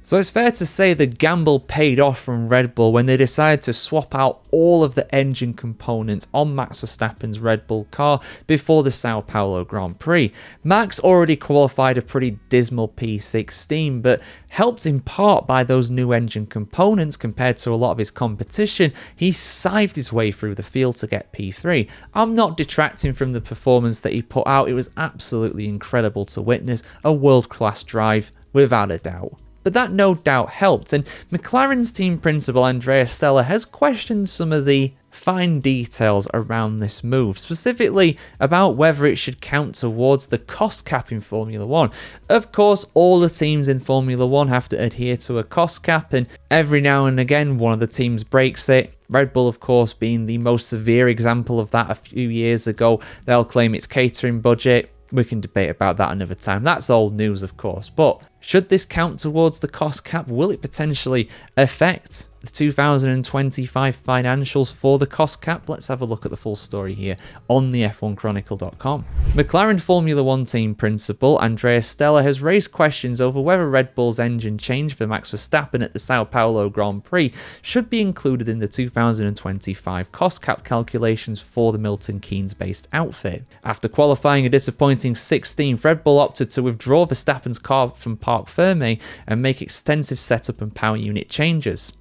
So it's fair to say the gamble paid off from Red Bull when they decided to swap out all of the engine components on Max Verstappen's Red Bull car before the Sao Paulo Grand Prix. Max already qualified a pretty dismal P16, but helped in part by those new engine components compared to a lot of his competition, he scythed his way through the field to get P3. I'm not detracting from the performance that he put out. It was absolutely incredible to witness, a world-class drive without a doubt. But that no doubt helped, and McLaren's team principal Andrea Stella has questioned some of the fine details around this move, specifically about whether it should count towards the cost cap in Formula 1. Of course, all the teams in Formula 1 have to adhere to a cost cap, and every now and again one of the teams breaks it. Red Bull, of course, being the most severe example of that a few years ago. They'll claim its catering budget. We can debate about that another time. That's old news, of course. But should this count towards the cost cap? Will it potentially affect the 2025 financials for the cost cap? Let's have a look at the full story here on the F1Chronicle.com. McLaren Formula 1 team principal Andrea Stella has raised questions over whether Red Bull's engine change for Max Verstappen at the Sao Paulo Grand Prix should be included in the 2025 cost cap calculations for the Milton Keynes-based outfit. After qualifying a disappointing 16th, Red Bull opted to withdraw Verstappen's car from Parc Fermé and make extensive setup and power unit changes.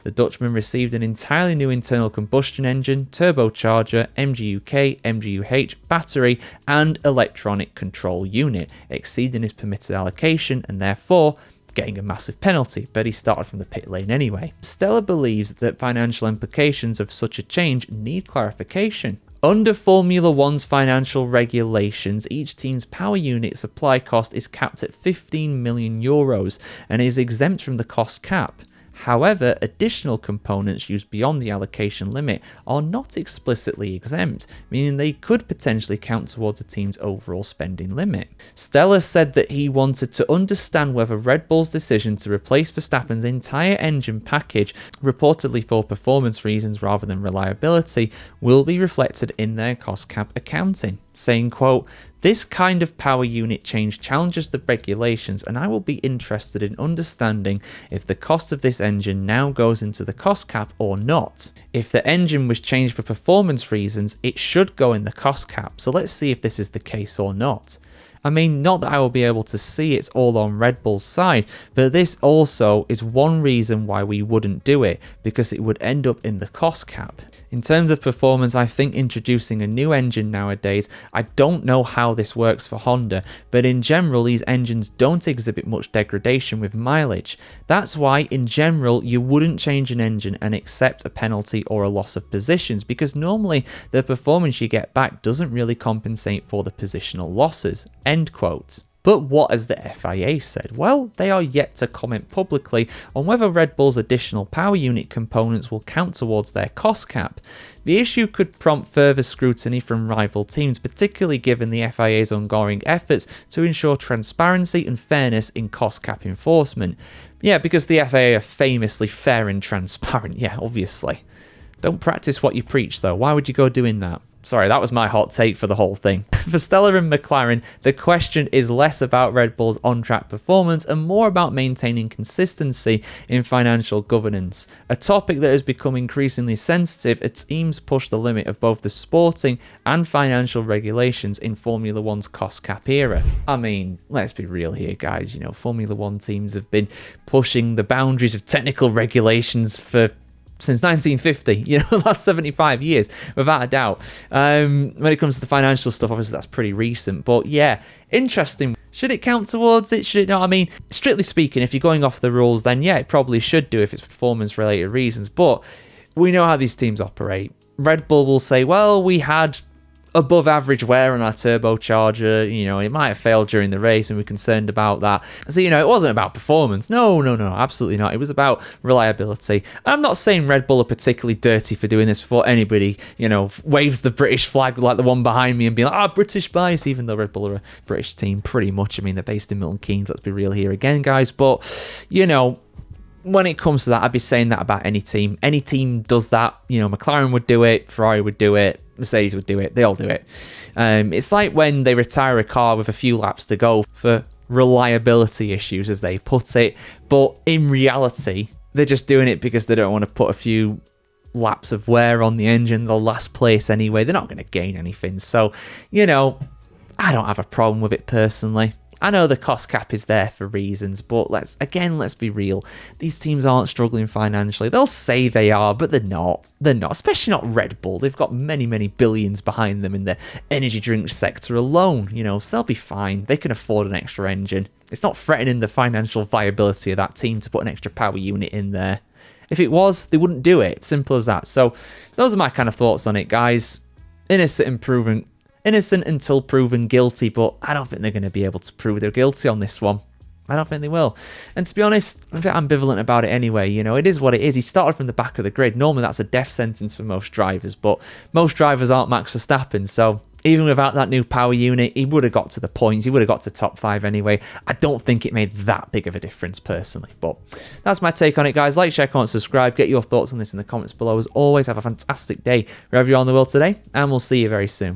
The Dutchman received an entirely new internal combustion engine, turbocharger, MGU-K, MGU-H, battery, and electronic control unit, exceeding his permitted allocation and therefore getting a massive penalty, but he started from the pit lane anyway. Stella believes that financial implications of such a change need clarification. Under Formula 1's financial regulations, each team's power unit supply cost is capped at €15 million and is exempt from the cost cap. However, additional components used beyond the allocation limit are not explicitly exempt, meaning they could potentially count towards a team's overall spending limit. Stella said that he wanted to understand whether Red Bull's decision to replace Verstappen's entire engine package, reportedly for performance reasons rather than reliability, will be reflected in their cost cap accounting, saying, quote, "This kind of power unit change challenges the regulations, and I will be interested in understanding if the cost of this engine now goes into the cost cap or not. If the engine was changed for performance reasons, it should go in the cost cap, so let's see if this is the case or not." I mean, not that I will be able to see it's all on Red Bull's side, but this also is one reason why we wouldn't do it, because it would end up in the cost cap. In terms of performance, I think introducing a new engine nowadays, I don't know how this works for Honda, but in general, these engines don't exhibit much degradation with mileage. That's why, in general, you wouldn't change an engine and accept a penalty or a loss of positions, because normally the performance you get back doesn't really compensate for the positional losses. End quote. But what has the FIA said? Well, they are yet to comment publicly on whether Red Bull's additional power unit components will count towards their cost cap. The issue could prompt further scrutiny from rival teams, particularly given the FIA's ongoing efforts to ensure transparency and fairness in cost cap enforcement. Yeah, because the FIA are famously fair and transparent, yeah, obviously. Don't practice what you preach, though. Why would you go doing that? Sorry, that was my hot take for the whole thing. For Stella and McLaren, the question is less about Red Bull's on-track performance and more about maintaining consistency in financial governance, a topic that has become increasingly sensitive as teams push the limit of both the sporting and financial regulations in Formula 1's cost cap era. I mean, let's be real here, guys. You know, Formula 1 teams have been pushing the boundaries of technical regulations since 1950, the last 75 years, without a doubt. When it comes to the financial stuff, obviously that's pretty recent, but yeah, interesting. Should it count towards it? Should it not? I mean, strictly speaking, if you're going off the rules, then yeah, it probably should do if it's performance-related reasons, but we know how these teams operate. Red Bull will say, well, we had above average wear on our turbocharger, it might have failed during the race and we're concerned about that. So, it wasn't about performance. No, absolutely not. It was about reliability. And I'm not saying Red Bull are particularly dirty for doing this before anybody, waves the British flag like the one behind me and be like, British bias, even though Red Bull are a British team pretty much. I mean, they're based in Milton Keynes. Let's be real here again, guys. But, when it comes to that, I'd be saying that about any team. Any team does that. McLaren would do it. Ferrari would do it. Mercedes would do it. They all do it. It's like when they retire a car with a few laps to go for reliability issues, as they put it. But in reality, they're just doing it because they don't want to put a few laps of wear on the engine. The last place anyway. They're not going to gain anything. So, you know, I don't have a problem with it personally. I know the cost cap is there for reasons, but let's be real. These teams aren't struggling financially. They'll say they are, but they're not. They're not, especially not Red Bull. They've got many, many billions behind them in the energy drink sector alone, you know, so they'll be fine. They can afford an extra engine. It's not threatening the financial viability of that team to put an extra power unit in there. If it was, they wouldn't do it. Simple as that. So those are my kind of thoughts on it, guys. Innocent until proven guilty, but I don't think they're going to be able to prove they're guilty on this one. I don't think they will. And to be honest, I'm a bit ambivalent about it anyway. You know, it is what it is. He started from the back of the grid. Normally that's a death sentence for most drivers, but most drivers aren't Max Verstappen. So even without that new power unit, he would have got to the points. He would have got to top 5 anyway. I don't think it made that big of a difference personally. But that's my take on it, guys. Like, share, comment, subscribe. Get your thoughts on this in the comments below. As always, have a fantastic day wherever you are in the world today, and we'll see you very soon.